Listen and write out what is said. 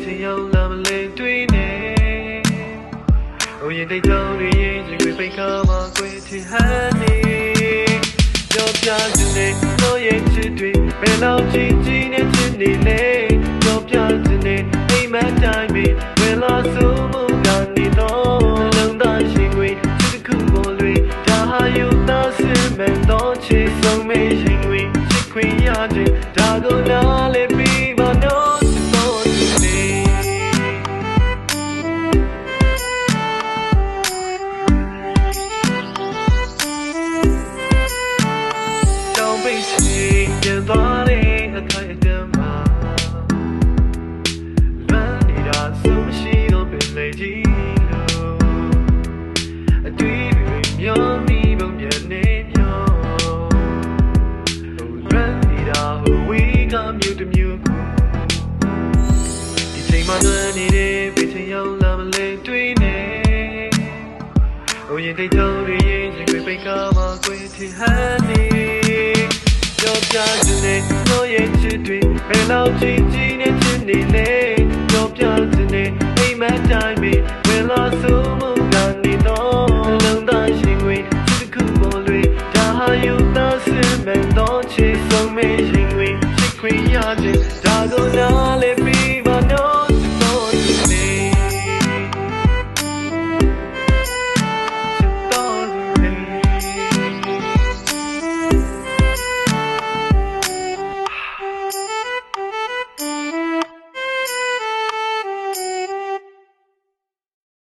ချင်းရောက်လာမလဲတွေ့နေ။အိုရင်တိတ်ကြောင်တွေရင်ချင်ပိတ်ခါမှာကွယ်ချင်ဟန်နေကြောက်ပြစနေတော့ရဲ့ချစ်တွေဘယ်လောက်ကြည်ကြည်နဲ့ချစ်နေလဲကြောက်ပြစနေအိမ်မတိုင်းပဲဝယ်လာဆိုမှုကနေတော့လုံးသားရှင်တွေချစ်ခုပေါ်တွေဒါဟာယူသားစင်မဲ့တော့ချစ်ဆုံးမေးရှင်တွေချစ်ခွင့်ရခြင်းဒါကိုနားလေပြီးပါတော့ပြန်သွားတဲ့အခိုင်အတန့်မှာလမ်းနေတာဆုံးမရှိတော့ပင်လေကြီးလို့အတွေ့တွေမျောမိပုံပြန်နေမျောလမ်းနေတာဟိုဝေးကမြို့တစ်မြို့ဒီချိန်မှလွမ်းနေတဲ့ပြချင်းရောက်လာမလဲတွေ့နေဟိုရင်တိတ်ကြောင်တွေရင်ချင်ပိတ်ကားမှာကွယ်ထင်ဟန်နေကြောက်ပြစနေတော့ရဲ့ချစ်တွေဘယ်လောက်ကြည်ကြည်နဲ့ချစ်နေလဲကြောက်ပြစနေအိမ်မတိုင်းပဲဝယ်လာဆိုမှုကနေတော့လုံးသားရှင်တွေချစ်ခုပေါ်တွေဒါဟာယူသားစင်မဲ့တော့ချစ်ဆုံးမေးရှင်တွေချစ်ခွင့်ရခြင်းဒါကိုနားလေပြီးပါတော့